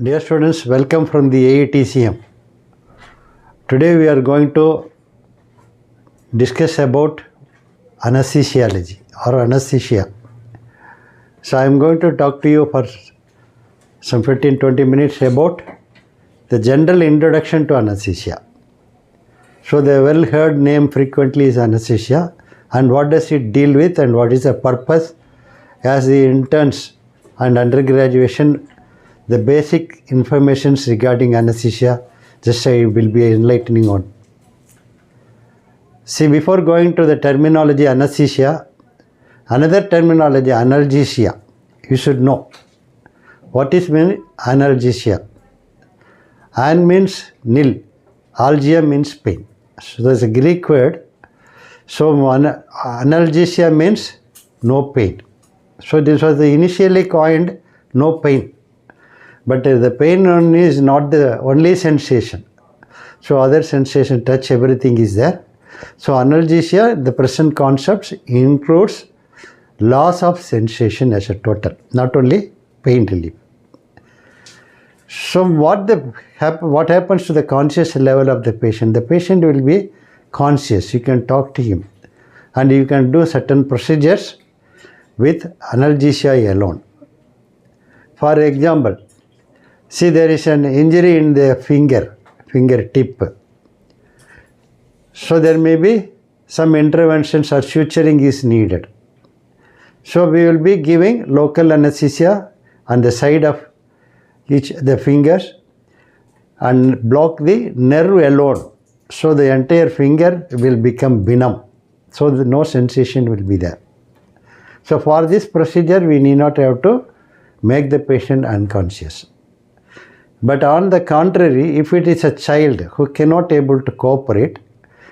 Dear students, welcome from the AETCM. Today we are going to discuss about anesthesiology or anesthesia. So I am going to talk to you for some 15-20 minutes about the general introduction to anesthesia. So the well heard name frequently is anesthesia, and what does it deal with and what is the purpose as the interns and undergraduation. The basic informations regarding anesthesia, just I will be enlightening on. See, before going to the terminology anesthesia, another terminology analgesia, you should know. What is mean analgesia? An means nil, algia means pain. So there is a Greek word. So analgesia means no pain. So this was initially coined no pain. But the pain only is not the only sensation. So other sensation, touch, everything is there. So analgesia, the present concepts includes loss of sensation as a total, not only pain relief. So what happens to the conscious level of the patient? The patient will be conscious. You can talk to him and you can do certain procedures with analgesia alone. For example, see, there is an injury in the fingertip. So there may be some interventions or suturing is needed. So we will be giving local anesthesia on the side of the fingers and block the nerve alone. So the entire finger will become benumb. So no sensation will be there. So for this procedure, we need not have to make the patient unconscious. But on the contrary, if it is a child who cannot able to cooperate,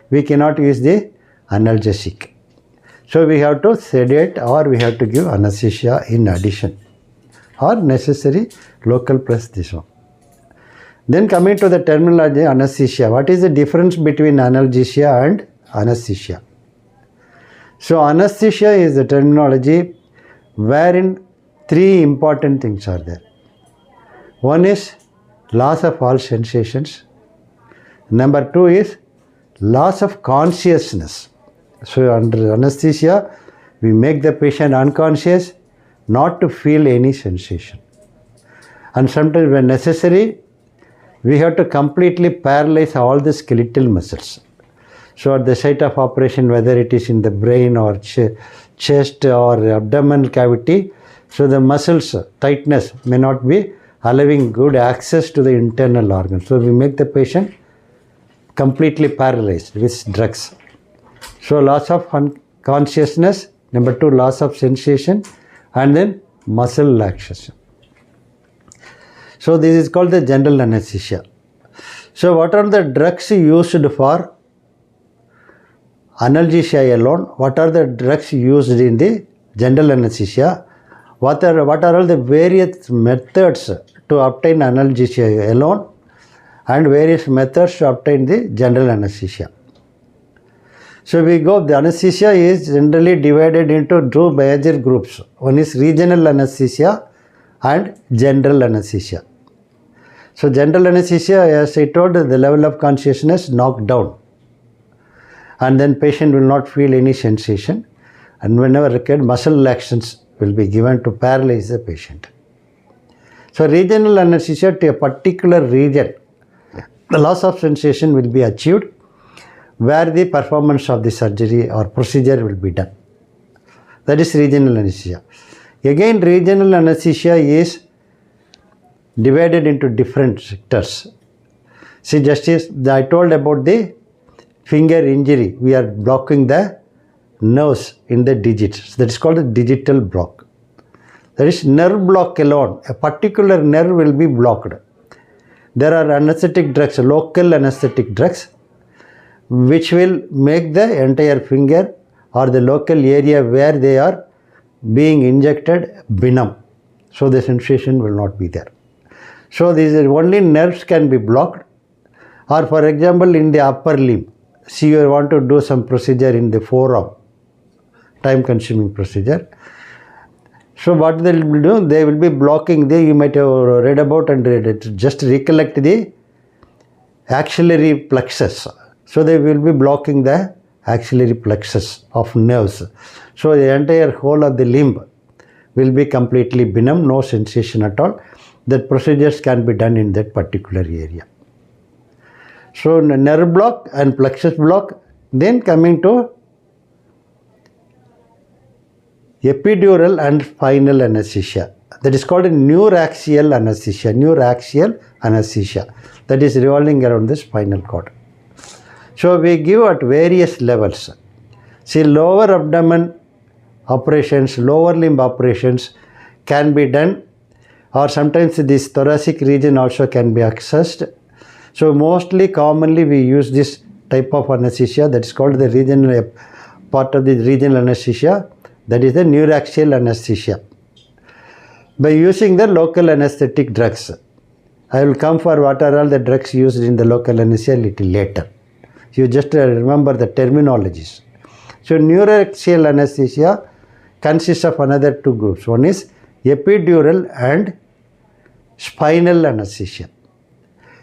we cannot use the analgesic. So we have to sedate or we have to give anesthesia in addition or necessary local plus this one. Then coming to the terminology anesthesia, what is the difference between analgesia and anesthesia? So anesthesia is the terminology wherein three important things are there. One is loss of all sensations. Number two is loss of consciousness. So under anesthesia, we make the patient unconscious, not to feel any sensation. And sometimes when necessary, we have to completely paralyze all the skeletal muscles. So at the site of operation, whether it is in the brain or chest or abdominal cavity, so the muscles tightness may not be allowing good access to the internal organs. So we make the patient completely paralyzed with drugs. So loss of consciousness, number two, loss of sensation, and then muscle laxation. So this is called the general anesthesia. So what are the drugs used for analgesia alone? What are the drugs used in the general anesthesia? What are all the various methods to obtain analgesia alone and various methods to obtain the general anesthesia? So the anesthesia is generally divided into two major groups. One is regional anesthesia and general anesthesia. So general anesthesia, as I told, the level of consciousness knocked down. And then patient will not feel any sensation. And whenever required, muscle relaxants will be given to paralyze the patient. So regional anesthesia to a particular region, the loss of sensation will be achieved where the performance of the surgery or procedure will be done. That is regional anesthesia. Again, regional anesthesia is divided into different sectors. See, just as I told about the finger injury, we are blocking the nerves in the digits. That is called a digital block. That is nerve block alone. A particular nerve will be blocked. There are anesthetic drugs, local anesthetic drugs, which will make the entire finger or the local area where they are being injected benumb. So the sensation will not be there. So these are only nerves can be blocked. Or for example, in the upper limb, see you want to do some procedure in the forearm, time consuming procedure. So what they will do, they will be blocking you might have read about and just recollect the axillary plexus. So they will be blocking the axillary plexus of nerves. So the entire whole of the limb will be completely benumb, no sensation at all. That procedures can be done in that particular area. So nerve block and plexus block. Then coming to epidural and spinal anesthesia. That is called neuraxial anesthesia. Neuraxial anesthesia. That is revolving around the spinal cord. So we give at various levels. See, lower abdomen operations, lower limb operations can be done, or sometimes this thoracic region also can be accessed. So mostly commonly we use this type of anesthesia, that is called the regional part of the regional anesthesia, that is the neuraxial anesthesia. By using the local anesthetic drugs. I will come for what are all the drugs used in the local anesthesia a little later. You just remember the terminologies. So neuraxial anesthesia consists of another two groups. One is epidural and spinal anesthesia.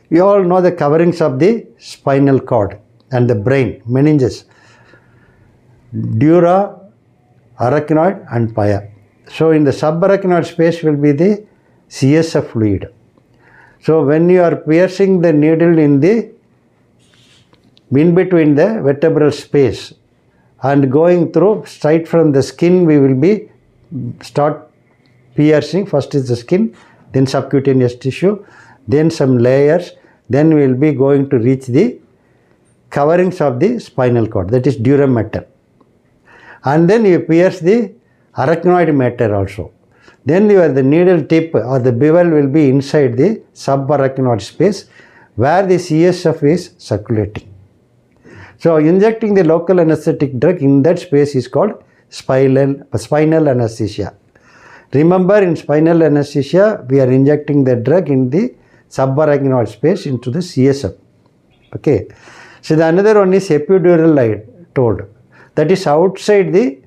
You all know the coverings of the spinal cord and the brain, meninges, dura, arachnoid and pia. So in the subarachnoid space will be the CSF fluid. So when you are piercing the needle in between the vertebral space and going through straight from the skin, we will be start piercing. First is the skin, then subcutaneous tissue, then some layers, then we will be going to reach the coverings of the spinal cord, that is dura mater. And then you pierce the arachnoid mater also. Then the needle tip or the bevel will be inside the subarachnoid space where the CSF is circulating. So injecting the local anesthetic drug in that space is called spinal anesthesia. Remember, in spinal anesthesia we are injecting the drug in the subarachnoid space into the CSF. Okay. So the another one is epidural, I told. That is outside the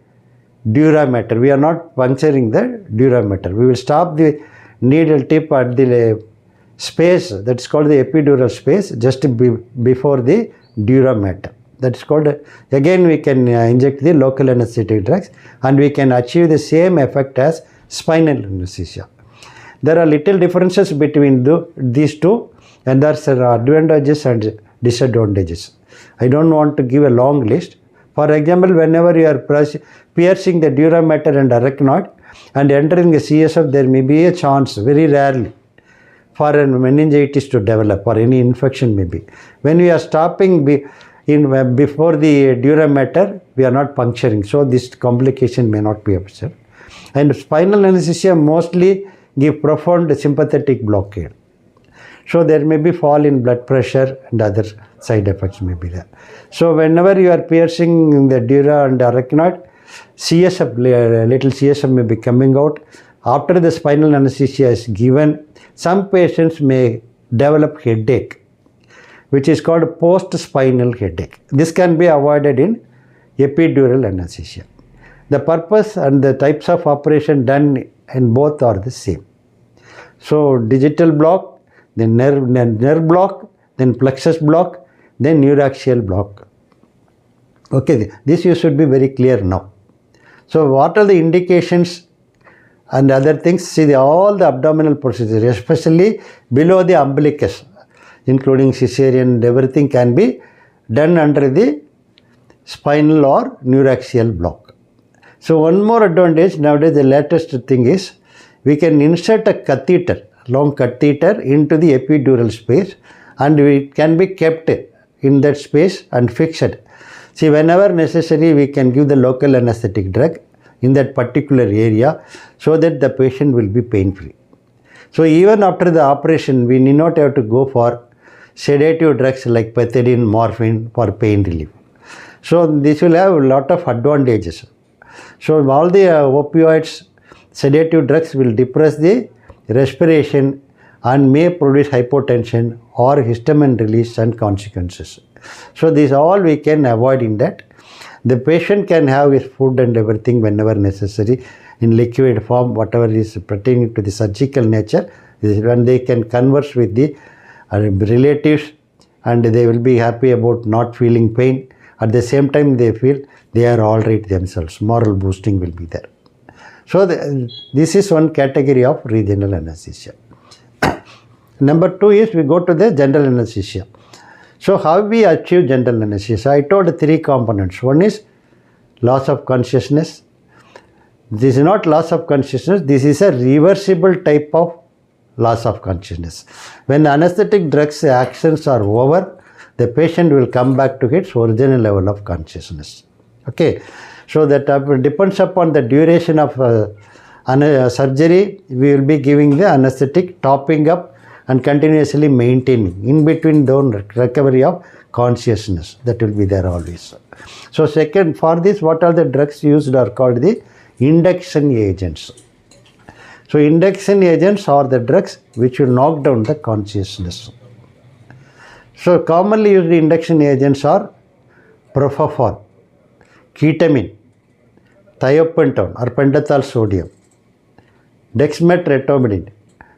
dura mater. We are not puncturing the dura mater. We will stop the needle tip at the space that is called the epidural space just before the dura mater. That is called, again we can inject the local anesthetic drugs and we can achieve the same effect as spinal anesthesia. There are little differences between these two, and there are advantages and disadvantages. I don't want to give a long list. For example, whenever you are piercing the dura mater and arachnoid and entering the CSF, there may be a chance, very rarely, for a meningitis to develop or any infection may be. When we are stopping before the dura mater, we are not puncturing, so this complication may not be observed. And spinal anesthesia mostly give profound sympathetic blockade. So there may be fall in blood pressure and other side effects may be there. So whenever you are piercing the dura and arachnoid, CSF, little CSF may be coming out. After the spinal anesthesia is given, some patients may develop headache, which is called post-spinal headache. This can be avoided in epidural anesthesia. The purpose and the types of operation done in both are the same. So digital block, then nerve block, then plexus block, then neuraxial block. Okay, this you should be very clear now. So what are the indications and other things? See, all the abdominal procedures, especially below the umbilicus, including cesarean and everything, can be done under the spinal or neuraxial block. So one more advantage nowadays, the latest thing is we can insert a catheter, long catheter into the epidural space, and it can be kept in that space and fixed. See, whenever necessary, we can give the local anesthetic drug in that particular area so that the patient will be pain-free. So even after the operation, we need not have to go for sedative drugs like pethidine, morphine for pain relief. So this will have a lot of advantages. So all the opioids, sedative drugs will depress the respiration and may produce hypotension or histamine release and consequences. So these all we can avoid in that. The patient can have his food and everything whenever necessary in liquid form, whatever is pertaining to the surgical nature. This is when they can converse with the relatives, and they will be happy about not feeling pain. At the same time, they feel they are all right themselves. Moral boosting will be there. So this is one category of regional anesthesia. Number 2 is we go to the general anesthesia. So how we achieve general anesthesia? I told 3 components. One is loss of consciousness. This is not loss of consciousness. This is a reversible type of loss of consciousness. When anesthetic drugs actions are over, the patient will come back to its original level of consciousness. Okay. So that depends upon the duration of surgery. We will be giving the anesthetic, topping up and continuously maintaining. In between the recovery of consciousness, that will be there always. So second, for this, what are the drugs used are called the induction agents. So induction agents are the drugs which will knock down the consciousness. So commonly used induction agents are propofol, ketamine, thiopentone or pentothal sodium, dexmedetomidine.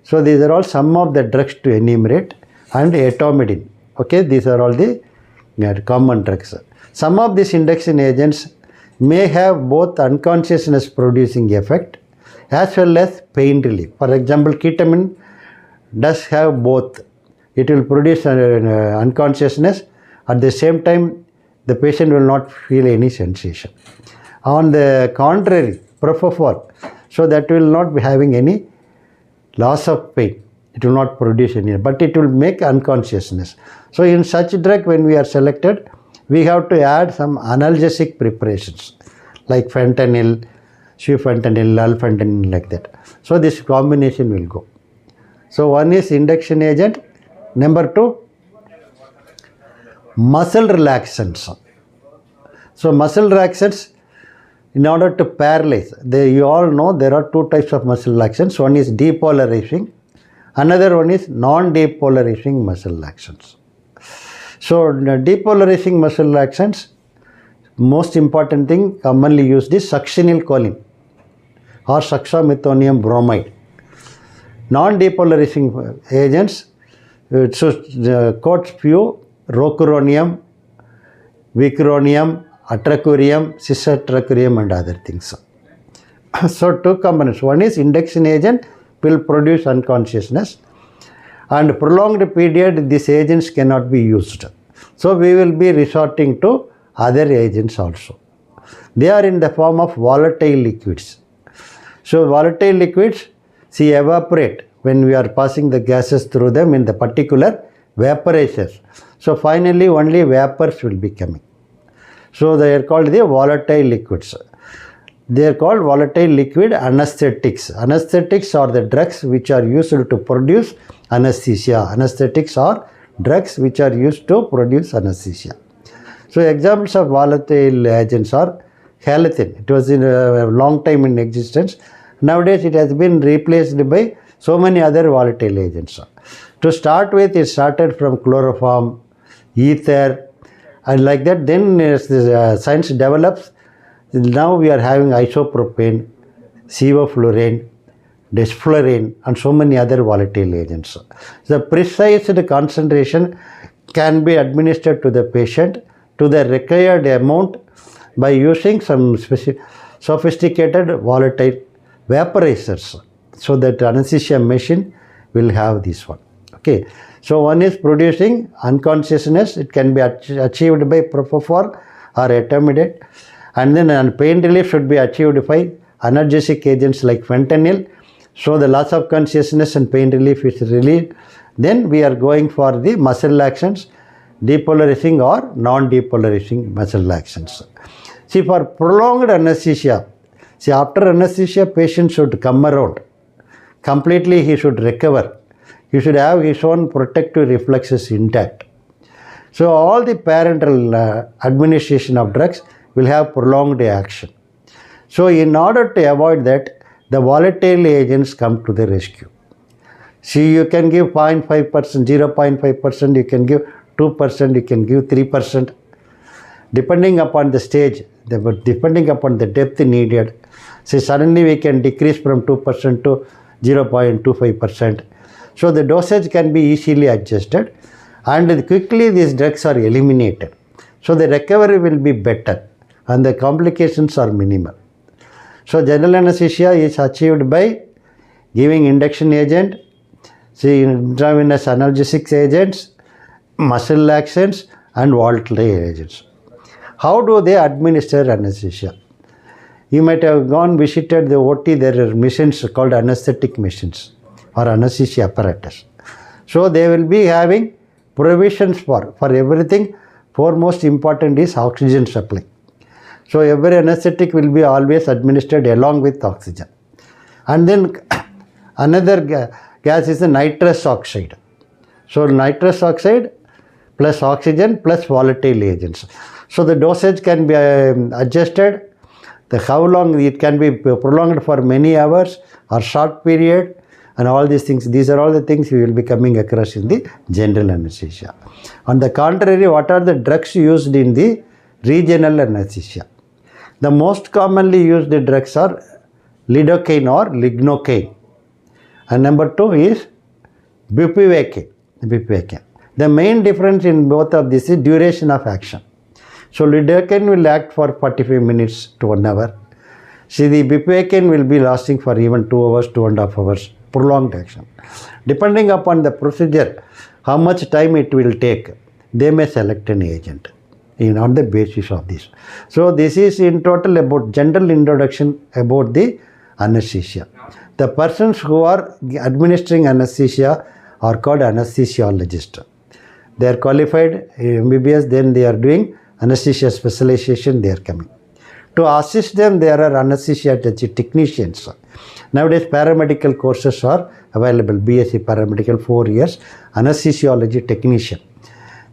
So these are all some of the drugs to enumerate, and etomidine. Okay, these are all the common drugs. Some of these induction agents may have both unconsciousness producing effect as well as pain relief. For example, ketamine does have both. It will produce unconsciousness. At the same time, the patient will not feel any sensation. On the contrary, propofol, so that will not be having any loss of pain. It will not produce any, but it will make unconsciousness. So in such drug, when we are selected, we have to add some analgesic preparations like fentanyl, sufentanil, alfentanil, like that. So this combination will go. So one is induction agent. Number 2, muscle relaxants. So muscle relaxants, in order to paralyze, you all know there are 2 types of muscle relaxants. One is depolarizing, another one is non-depolarizing muscle relaxants. So depolarizing muscle relaxants, most important thing commonly used is succinylcholine or succinylmethonium bromide. Non-depolarizing agents, quotes few: rocuronium, vicuronium, atracurium, cisatracurium and other things. So 2 components. One is induction agent, will produce unconsciousness, and prolonged period these agents cannot be used. So we will be resorting to other agents also. They are in the form of volatile liquids. So volatile liquids, evaporate when we are passing the gases through them in the particular vaporizers. So finally only vapors will be coming. So they are called the volatile liquids. They are called volatile liquid anesthetics. Anesthetics are the drugs which are used to produce anesthesia. Anesthetics are drugs which are used to produce anesthesia. So examples of volatile agents are halothane. It was in a long time in existence. Nowadays it has been replaced by so many other volatile agents. To start with, it started from chloroform, ether, and like that. Then science develops. Now we are having isopropane, sevoflurane, desflurane and so many other volatile agents. The precise concentration can be administered to the patient to the required amount by using some sophisticated volatile vaporizers. So that anesthesia machine will have this one. Okay. So one is producing unconsciousness. It can be achieved by propofol or etomidate. And then pain relief should be achieved by analgesic agents like fentanyl. So the loss of consciousness and pain relief is relieved. Then we are going for the muscle relaxants, depolarizing or non-depolarizing muscle relaxants. See, for prolonged anesthesia, after anesthesia, patient should come around. Completely he should recover. He should have his own protective reflexes intact. So all the parenteral administration of drugs will have prolonged action. So in order to avoid that, the volatile agents come to the rescue. See, you can give 0.5%, 0.5%, you can give 2%, you can give 3%. depending upon the stage, depending upon the depth needed. Say suddenly we can decrease from 2% to 0.25%. So the dosage can be easily adjusted and quickly these drugs are eliminated. So the recovery will be better and the complications are minimal. So general anesthesia is achieved by giving induction agent, intravenous analgesic agents, muscle relaxants and volatile agents. How do they administer anesthesia? You might have visited the OT, there are machines called anesthetic machines or anesthesia apparatus. So they will be having provisions for everything. Foremost important is oxygen supply. So every anesthetic will be always administered along with oxygen. And then another gas is the nitrous oxide. So nitrous oxide plus oxygen plus volatile agents. So the dosage can be adjusted. How long it can be prolonged for many hours or short period and all these things. These are all the things we will be coming across in the general anesthesia. On the contrary, what are the drugs used in the regional anesthesia? The most commonly used drugs are lidocaine or lignocaine. And number 2 is bupivacaine. The main difference in both of these is duration of action. So lidocaine will act for 45 minutes to 1 hour. See, the bupivacaine will be lasting for even 2 hours, 2.5 hours, prolonged action. Depending upon the procedure, how much time it will take, they may select an agent on the basis of this. So this is in total about general introduction about the anesthesia. The persons who are administering anesthesia are called anesthesiologists. They are qualified MBBS, then they are doing anesthesia specialization, they are coming. To assist them, there are anesthesia technicians. Nowadays, paramedical courses are available. BSc paramedical 4 years, anesthesiology technician.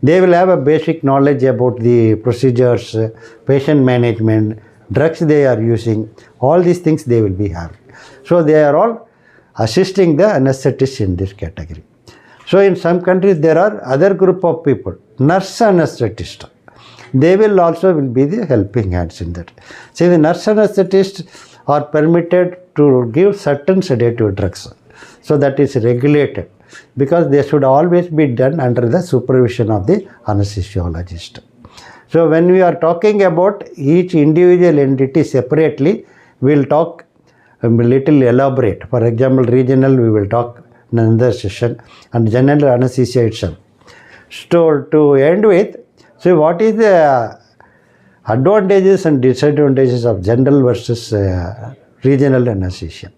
They will have a basic knowledge about the procedures, patient management, drugs they are using, all these things they will be having. So they are all assisting the anesthetists in this category. So in some countries there are other group of people, nurse anesthetist. They will also be the helping hands in that. See, the nurse anesthetists are permitted to give certain sedative drugs. So that is regulated because they should always be done under the supervision of the anesthesiologist. So when we are talking about each individual entity separately, we will talk a little elaborate. For example, regional we will talk in another session and general anesthesia itself. So to end with, so what is the advantages and disadvantages of general versus regional anesthesia?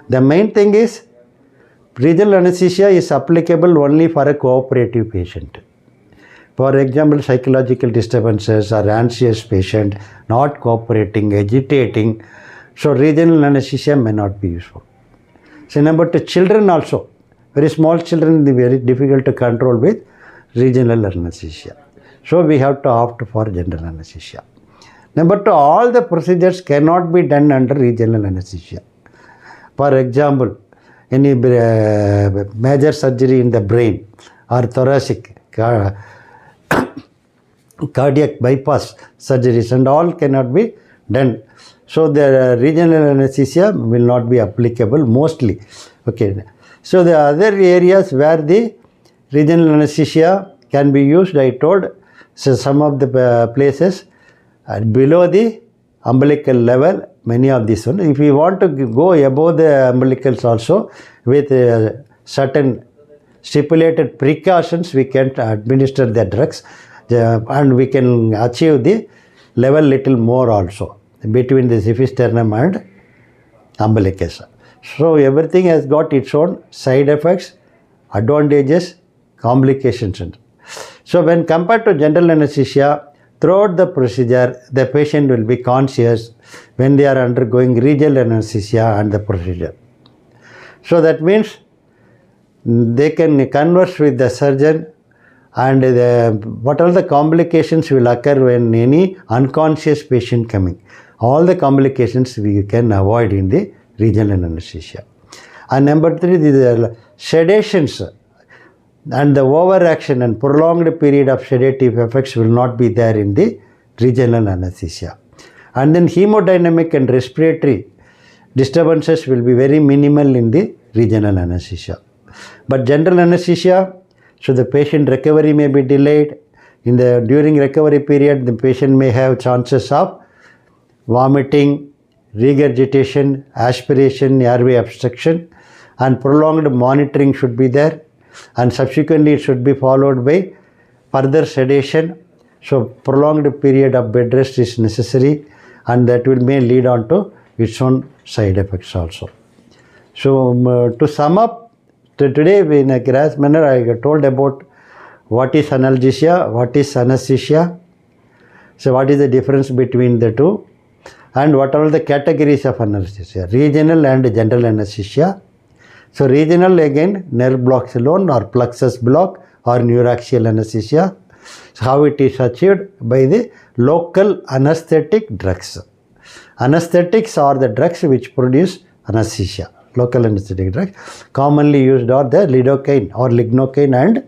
The main thing is regional anesthesia is applicable only for a cooperative patient. For example, psychological disturbances or anxious patient, not cooperating, agitating. So regional anesthesia may not be useful. So number 2, children also. Very small children, very difficult to control with regional anesthesia. So we have to opt for general anesthesia. Number 2, all the procedures cannot be done under regional anesthesia. For example, any major surgery in the brain or thoracic, cardiac bypass surgeries and all cannot be done. So the regional anesthesia will not be applicable mostly. Okay. So the other areas where the regional anesthesia can be used, I told, so some of the places below the umbilical level, many of these ones. If we want to go above the umbilicals also with certain stipulated precautions, we can administer the drugs and we can achieve the level little more also between the xiphisternum and umbilicus. So everything has got its own side effects, advantages, complications. So when compared to general anesthesia, throughout the procedure, the patient will be conscious when they are undergoing regional anesthesia and the procedure. So that means they can converse with the surgeon and what are the complications will occur when any unconscious patient coming. All the complications we can avoid in the regional anesthesia. And number 3, the sedations. and the overaction and prolonged period of sedative effects will not be there in the regional anesthesia. And then hemodynamic and respiratory disturbances will be very minimal in the regional anesthesia. But general anesthesia, so the patient recovery may be delayed. During recovery period, the patient may have chances of vomiting, regurgitation, aspiration, airway obstruction, and prolonged monitoring should be there, and subsequently it should be followed by further sedation. So prolonged period of bed rest is necessary, and that may lead on to its own side effects also. So to sum up, today in a grass manner I told about what is analgesia, what is anesthesia, so what is the difference between the two, and what are the categories of anesthesia, regional and general anesthesia. So regional, again, nerve blocks alone or plexus block or neuraxial anesthesia. So how it is achieved? By the local anesthetic drugs. Anesthetics are the drugs which produce anesthesia. Local anesthetic drugs commonly used are the lidocaine or lignocaine and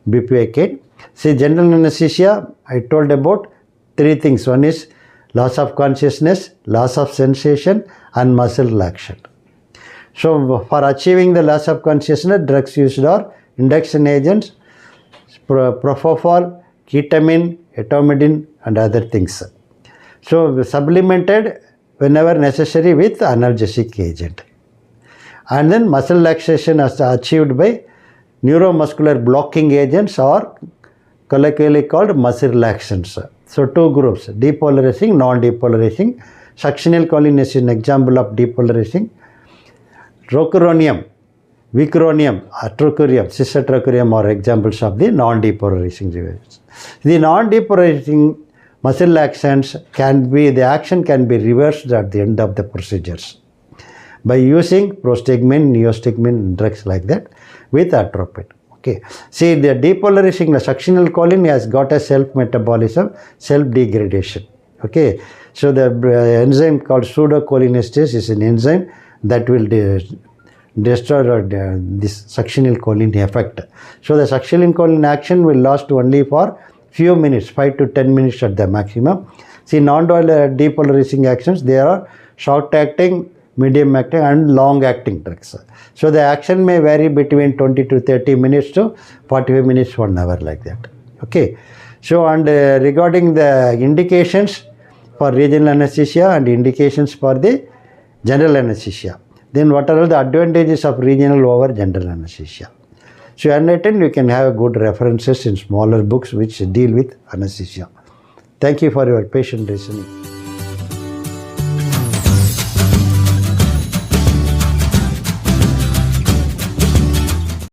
bupivacaine. See, general anesthesia, I told about three things. One is loss of consciousness, loss of sensation, and muscle relaxation. So for achieving the loss of consciousness, drugs used are induction agents, propofol, ketamine, etomidine, and other things. So supplemented whenever necessary with analgesic agent. And then muscle relaxation is achieved by neuromuscular blocking agents or colloquially called muscle relaxants. So two groups, depolarizing, non-depolarizing. Succinyl choline is an example of depolarizing. Rocuronium, vicuronium, atrocurium, cisatrocurium are examples of the non-depolarizing devices. The non-depolarizing muscle relaxants the action can be reversed at the end of the procedures by using prostigmine, neostigmine, drugs like that with atropine. Okay. See, the depolarizing, the succinyl choline has got a self-metabolism, self-degradation. Okay. So the enzyme called pseudocholinesterase is an enzyme that will destroy this succinyl choline effect. So the succinyl choline action will last only for few minutes, 5 to 10 minutes at the maximum. See, non-depolarizing actions, there are short-acting, medium-acting and long-acting drugs. So the action may vary between 20 to 30 minutes to 45 minutes, 1 hour like that. Okay. So and regarding the indications for regional anesthesia and indications for the general anesthesia, then what are all the advantages of regional over general anesthesia? So unwritten, you can have good references in smaller books which deal with anesthesia. Thank you for your patient listening.